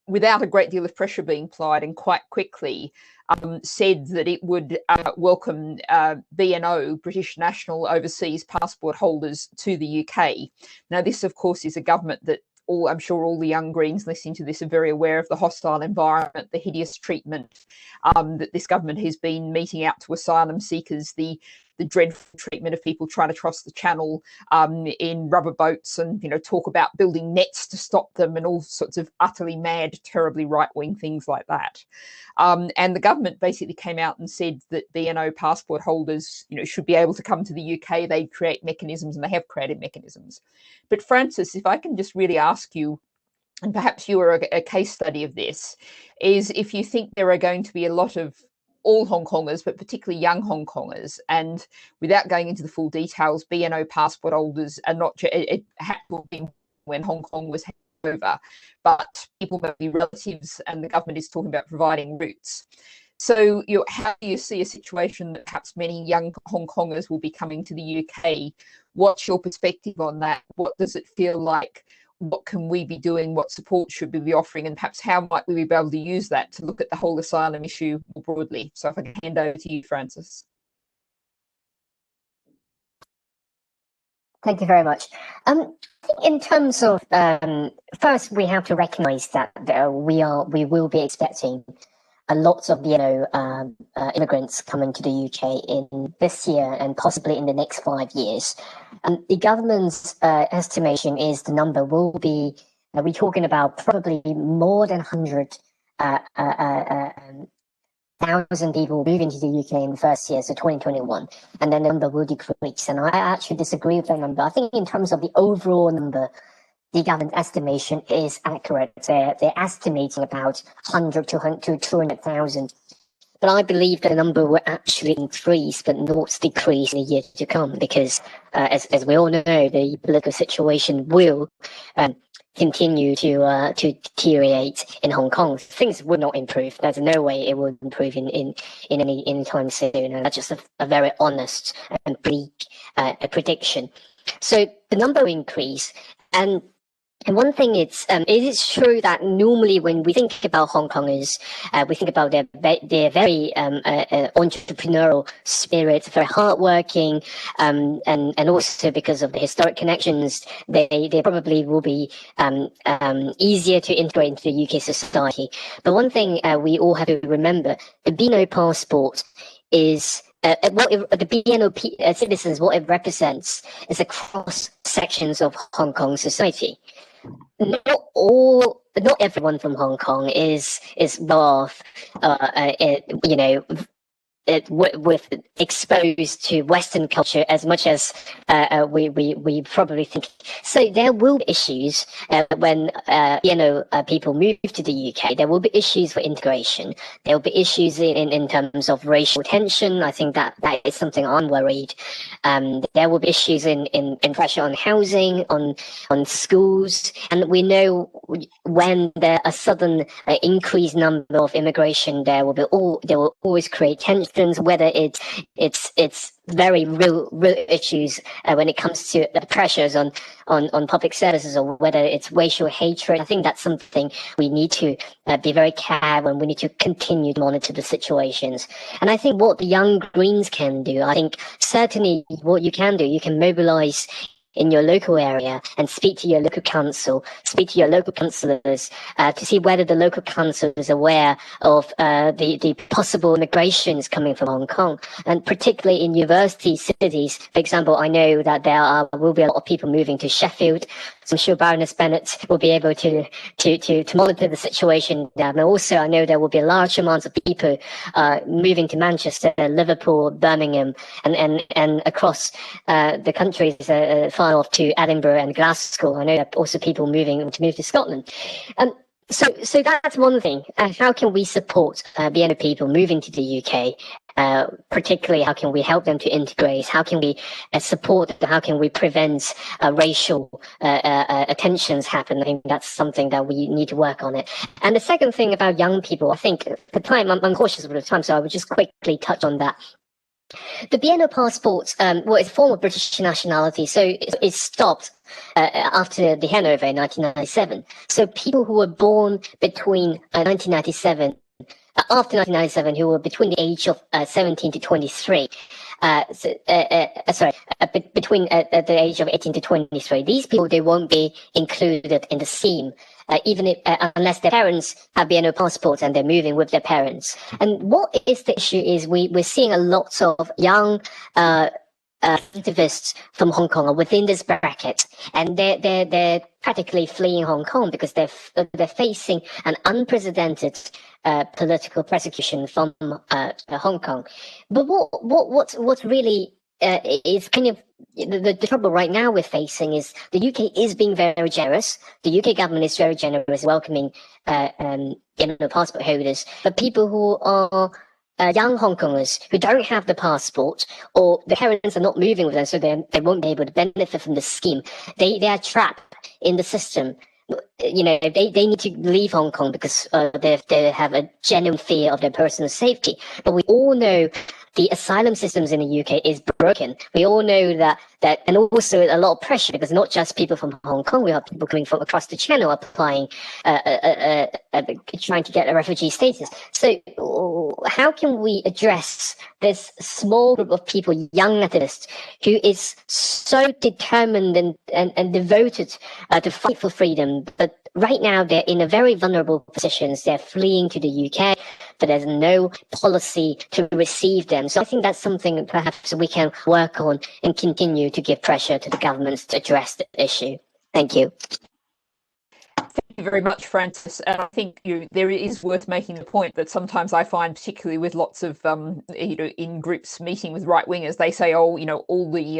without a great deal of pressure being applied and quite quickly, said that it would welcome BNO, British National Overseas Passport holders, to the UK. Now, this, of course, is a government that I'm sure all the young Greens listening to this are very aware of the hostile environment, the hideous treatment that this government has been meting out to asylum seekers, the dreadful treatment of people trying to cross the channel in rubber boats, and talk about building nets to stop them, and all sorts of utterly mad, terribly right-wing things like that. And the government basically came out and said that BNO passport holders, should be able to come to the UK. They create mechanisms, and they have created mechanisms. But Francis, if I can just really ask you, and perhaps you are a case study of this, is if you think there are going to be a lot of all Hong Kongers, but particularly young Hong Kongers, and without going into the full details, BNO passport holders are not, it had to have been when Hong Kong was over, but people may be relatives, and the government is talking about providing routes. So how do you see a situation that perhaps many young Hong Kongers will be coming to the UK? What's your perspective on that? What does it feel like? What can we be doing? What support should we be offering? And perhaps how might we be able to use that to look at the whole asylum issue more broadly? So if I can hand over to you, Francis. Thank you very much. In terms of, first, we have to recognise that we will be expecting a lot of immigrants coming to the UK in this year and possibly in the next 5 years. The government's estimation is the number will be, we're talking about probably more than 100,000 people moving to the UK in the first year, so 2021, and then the number will decrease. And I actually disagree with that number. I think in terms of the overall number, the government estimation is accurate. They're estimating about 100 to 200,000. But I believe the number will actually increase, but not decrease in the year to come, because as we all know, the political situation will continue to deteriorate in Hong Kong. Things will not improve. There's no way it will improve in any time soon. And that's just a very honest and bleak prediction. So the number will increase. And one thing it is true that normally when we think about Hong Kongers, we think about their very entrepreneurial spirit, very hardworking, and also because of the historic connections, they probably will be easier to integrate into the UK society. But one thing we all have to remember: the BNO passport is. What the BNO citizens, what it represents is across sections of Hong Kong society. Not everyone from Hong Kong is wealth, with exposed to Western culture as much as we probably think. So there will be issues when people move to the UK. There will be issues for integration. There will be issues in terms of racial tension. I think that is something I'm worried. There will be issues in pressure on housing, on schools, and we know when there a sudden increased number of immigration, there will always create tensions, whether it's very real issues when it comes to the pressures on public services, or whether it's racial hatred. I think that's something we need to be very careful, and we need to continue to monitor the situations. And I think what the Young Greens can do, I think certainly what you can do, you can mobilize in your local area and speak to your local council, speak to your local councillors to see whether the local council is aware of the possible migrations coming from Hong Kong, and particularly in university cities. For example, I know that there will be a lot of people moving to Sheffield. So I'm sure Baroness Bennett will be able to monitor the situation there. And also, I know there will be large amounts of people moving to Manchester, Liverpool, Birmingham, and across the countries far off to Edinburgh and Glasgow. I know there are also people moving to Scotland. So that's one thing. How can we support BNO people moving to the UK? Particularly, how can we help them to integrate? How can we support them? How can we prevent racial tensions happen? I think that's something that we need to work on it. And the second thing about young people, I think the time, I'm cautious of the time, so I would just quickly touch on that. The BNO passport, it's a form of British nationality, so it stopped after the handover in 1997. So people who were born between 1997, after 1997, who were between the age of 17 to 23, between the age of 18 to 23, these people, they won't be included in the scheme. Even if, unless their parents have BNO passports and they're moving with their parents. And what is the issue is we're seeing a lot of young activists from Hong Kong are within this bracket, and they're practically fleeing Hong Kong because they're facing an unprecedented political persecution from Hong Kong. But what's really is kind of the trouble right now we're facing is the UK is being very generous. The UK government is very generous, welcoming passport holders, but people who are young Hong Kongers who don't have the passport, or the parents are not moving with them, so they won't be able to benefit from the scheme. They are trapped in the system. You know, they need to leave Hong Kong because they have a genuine fear of their personal safety. But we all know the asylum systems in the UK is broken. We all know that, and also a lot of pressure, because not just people from Hong Kong, we have people coming from across the channel applying, trying to get a refugee status. So how can we address this small group of people, young activists, who is so determined and devoted to fight for freedom, but right now they're in a very vulnerable positions. They're fleeing to the UK, but there's no policy to receive them. So I think that's something that perhaps we can work on and continue to give pressure to the governments to address the issue. Thank you. Thank you very much, Francis. And I think there is worth making the point that sometimes I find, particularly with lots of in groups meeting with right wingers, they say, all the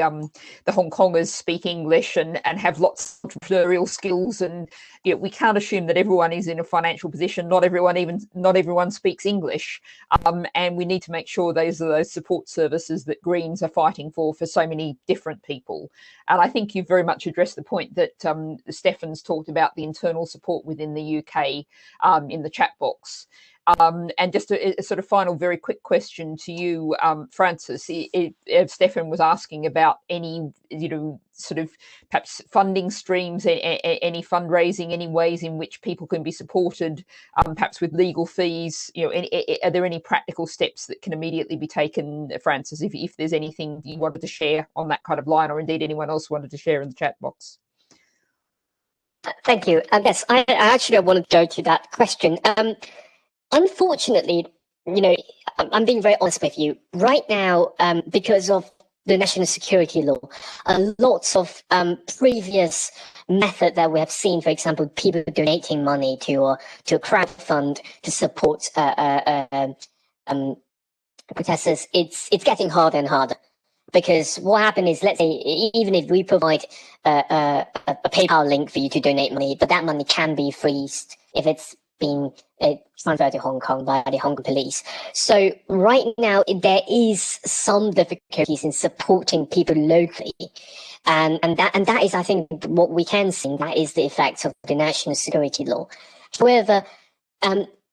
Hong Kongers speak English and have lots of entrepreneurial skills, and we can't assume that everyone is in a financial position. Not everyone speaks English, and we need to make sure those are those support services that Greens are fighting for so many different people. And I think you've very much addressed the point that Stefan's talked about, the internal support within the UK in the chat box. And just a sort of final very quick question to you, Francis. Stefan was asking about any, sort of perhaps funding streams, any fundraising, any ways in which people can be supported, perhaps with legal fees. Are there any practical steps that can immediately be taken, Francis, if there's anything you wanted to share on that kind of line, or indeed anyone else wanted to share in the chat box? Thank you. Yes, I actually want to go to that question. Unfortunately, I'm being very honest with you. Right now, because of the national security law, lots of previous method that we have seen, for example, people donating money to a crowd fund to support protesters, it's getting harder and harder. Because what happened is, let's say, even if we provide a PayPal link for you to donate money, but that money can be freezed if it's been transferred to Hong Kong by the Hong Kong police. So right now, there is some difficulties in supporting people locally. And that is, I think, what we can see, that is the effect of the national security law. However,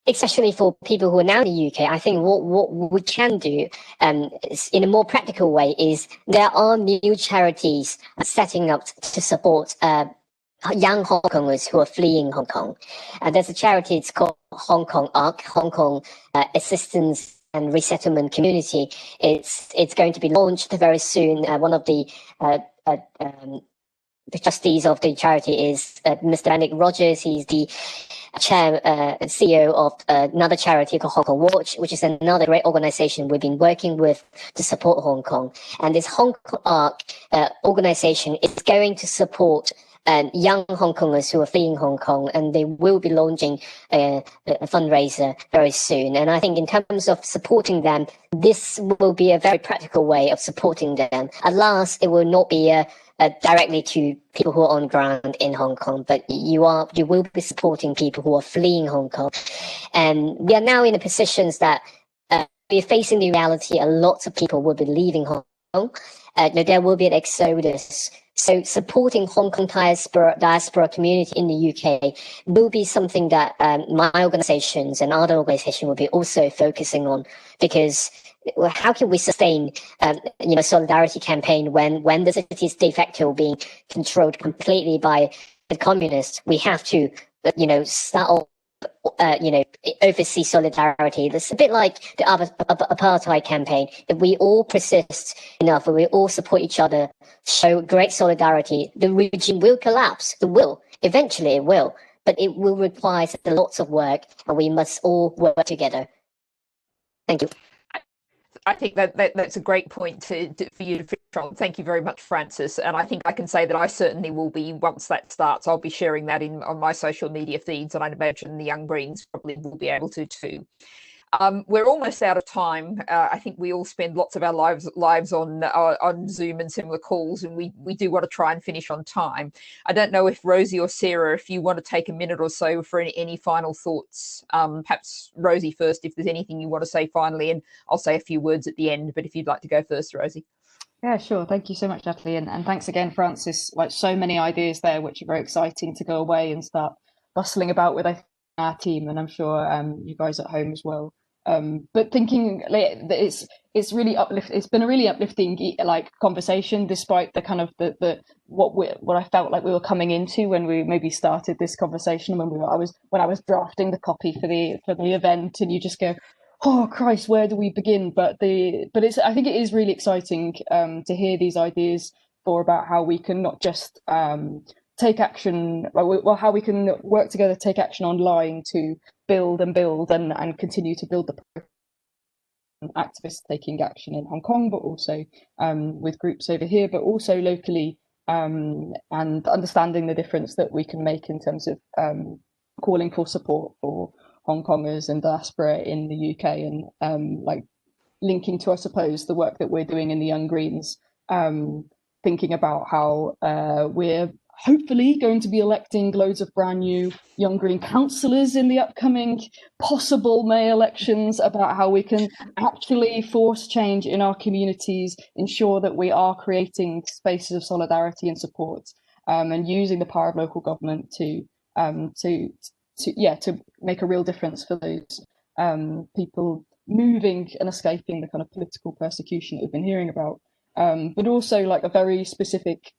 especially for people who are now in the UK, I think what we can do in a more practical way is there are new charities setting up to support young Hong Kongers who are fleeing Hong Kong. There's a charity, it's called Hong Kong ARC, Hong Kong Assistance and Resettlement Community. It's going to be launched very soon. One of the trustees of the charity is Mr. Nick Rogers. He's the CEO of another charity called Hong Kong Watch, which is another great organization we've been working with to support Hong Kong. And this Hong Kong ARC organization is going to support young Hong Kongers who are fleeing Hong Kong, and they will be launching a fundraiser very soon. And I think in terms of supporting them, this will be a very practical way of supporting them. At last, it will not be directly to people who are on ground in Hong Kong, but you will be supporting people who are fleeing Hong Kong. And we are now in a positions that we are facing the reality a lot of people will be leaving Hong Kong. There will be an exodus. So supporting Hong Kong diaspora community in the UK will be something that my organizations and other organizations will be also focusing on, because how can we sustain solidarity campaign when the city is de facto being controlled completely by the communists? We have to start off overseas solidarity. That's a bit like the apartheid campaign. If we all persist enough, if we all support each other, show great solidarity, the regime will collapse. Eventually it will, but it will require lots of work, and we must all work together. Thank you. I think that's a great point for you to finish on. Thank you very much, Francis. And I think I can say that I certainly will be, once that starts, I'll be sharing that on my social media feeds, and I'd imagine the Young Greens probably will be able to too. We're almost out of time. I think we all spend lots of our lives on Zoom and similar calls, and we do want to try and finish on time. I don't know if Rosie or Sarah, if you want to take a minute or so for any final thoughts. Perhaps Rosie first, if there's anything you want to say finally, and I'll say a few words at the end, but if you'd like to go first, Rosie. Yeah, sure. Thank you so much, Natalie. And thanks again, Francis. Like, so many ideas there, which are very exciting to go away and start bustling about with our team, and I'm sure you guys at home as well. But thinking it's really uplifting. It's been a really uplifting conversation, despite the kind of what I felt like we were coming into when we maybe started this conversation, when I was drafting the copy for the event, and you just go, oh Christ, where do we begin? But I think it is really exciting to hear these ideas about how we can not just take action, how we can work together, take action online to build and continue to build the activists taking action in Hong Kong, but also with groups over here, but also locally, and understanding the difference that we can make in terms of calling for support for Hong Kongers and diaspora in the UK, and linking to, I suppose, the work that we're doing in the Young Greens, thinking about how we're hopefully going to be electing loads of brand new Young Green councillors in the upcoming possible May elections, about how we can actually force change in our communities, ensure that we are creating spaces of solidarity and support, and using the power of local government to make a real difference for those people moving and escaping the kind of political persecution that we've been hearing about. But also a very specific,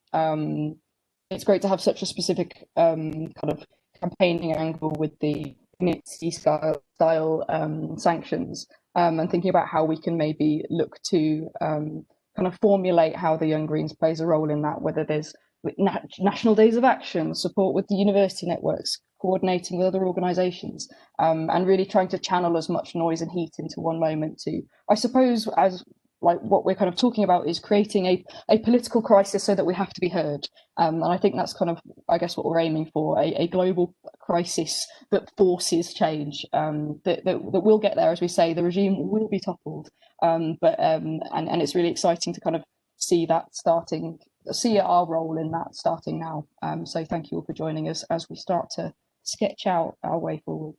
it's great to have such a specific kind of campaigning angle with the community style sanctions, and thinking about how we can maybe look to kind of formulate how the Young Greens plays a role in that, whether there's national days of action, support with the university networks, coordinating with other organisations, and really trying to channel as much noise and heat into one moment to, I suppose, as like what we're kind of talking about is creating a political crisis so that we have to be heard. And I think that's kind of, I guess, what we're aiming for, a global crisis that forces change, that will get there. As we say, the regime will be toppled, and it's really exciting to kind of see our role in that starting now. So thank you all for joining us as we start to sketch out our way forward.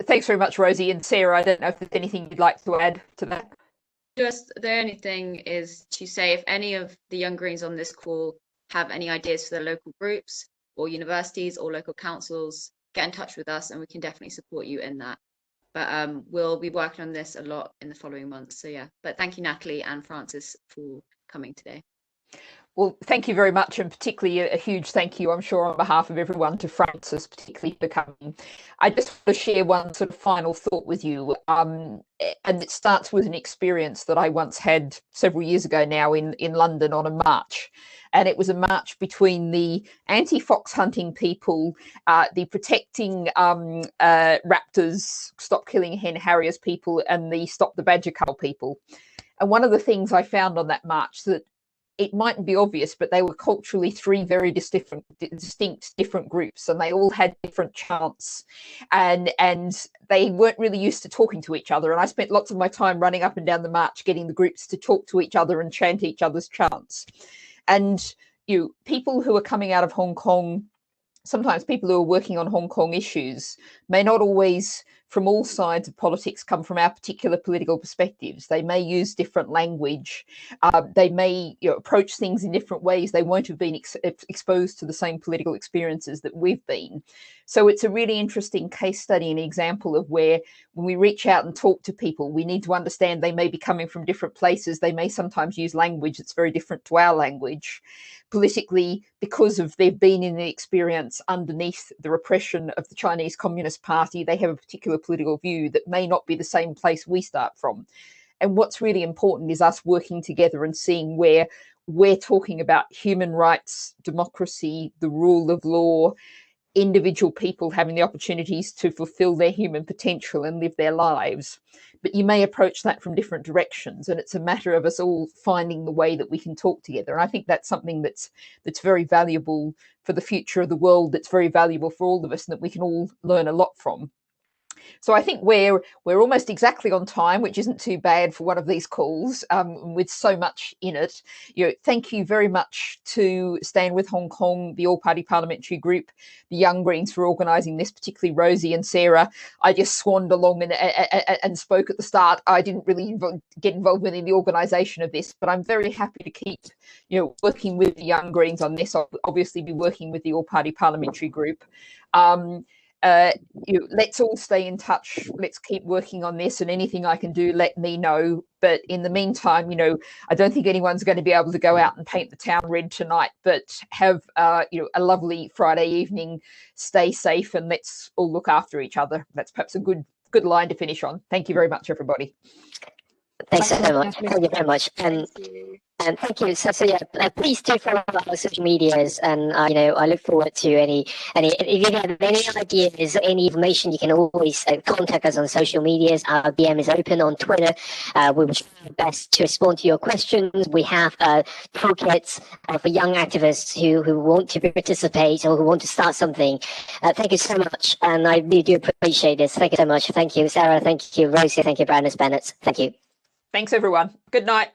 Thanks very much, Rosie. And Sarah, I don't know if there's anything you'd like to add to that. Just the only thing is to say, if any of the Young Greens on this call have any ideas for their local groups or universities or local councils, get in touch with us and we can definitely support you in that. But we'll be working on this a lot in the following months. So yeah, but thank you, Natalie and Francis, for coming today. Well, thank you very much, and particularly a huge thank you, I'm sure, on behalf of everyone to Francis, particularly for coming. I just want to share one sort of final thought with you, and it starts with an experience that I once had several years ago now in London on a march. And it was a march between the anti-fox hunting people, the protecting raptors, stop killing hen harriers people, and the stop the badger cull people. And one of the things I found on that march, that it mightn't be obvious, but they were culturally three very distinct different groups, and they all had different chants, and they weren't really used to talking to each other. And I spent lots of my time running up and down the march getting the groups to talk to each other and chant each other's chants. And people who are coming out of Hong Kong, sometimes people who are working on Hong Kong issues, may not always, from all sides of politics, come from our particular political perspectives. They may use different language. They may approach things in different ways. They won't have been exposed to the same political experiences that we've been. So it's a really interesting case study and example of where, when we reach out and talk to people, we need to understand they may be coming from different places. They may sometimes use language that's very different to our language. Politically, because of they've been in the experience underneath the repression of the Chinese Communist Party, they have a particular political view that may not be the same place we start from. And what's really important is us working together and seeing where we're talking about human rights, democracy, the rule of law, individual people having the opportunities to fulfill their human potential and live their lives. But you may approach that from different directions, and it's a matter of us all finding the way that we can talk together. And I think that's something that's very valuable for the future of the world, that's very valuable for all of us, and that we can all learn a lot from. So I think we're almost exactly on time, which isn't too bad for one of these calls, with so much in it. Thank you very much to Stand With Hong Kong, the All-Party Parliamentary Group, the Young Greens for organising this, particularly Rosie and Sarah. I just swanned along and spoke at the start. I didn't really get involved with the organisation of this, but I'm very happy to keep working with the Young Greens on this. I'll obviously be working with the All-Party Parliamentary Group. Let's all stay in touch. Let's keep working on this, and anything I can do, let me know. But in the meantime, I don't think anyone's going to be able to go out and paint the town red tonight, but have a lovely Friday evening. Stay safe, and let's all look after each other. That's perhaps a good line to finish on. Thank you very much, everybody. Thanks so much. Thank you very much. And thank you. So yeah, please do follow our social medias, and I look forward to any. If you have any ideas, any information, you can always contact us on social medias. Our DM is open on Twitter. We will try our best to respond to your questions. We have toolkits for young activists who want to participate or who want to start something. Thank you so much, and I really do appreciate this. Thank you so much. Thank you, Sarah. Thank you, Rosie. Thank you, Baroness Bennett. Thank you. Thanks, everyone. Good night.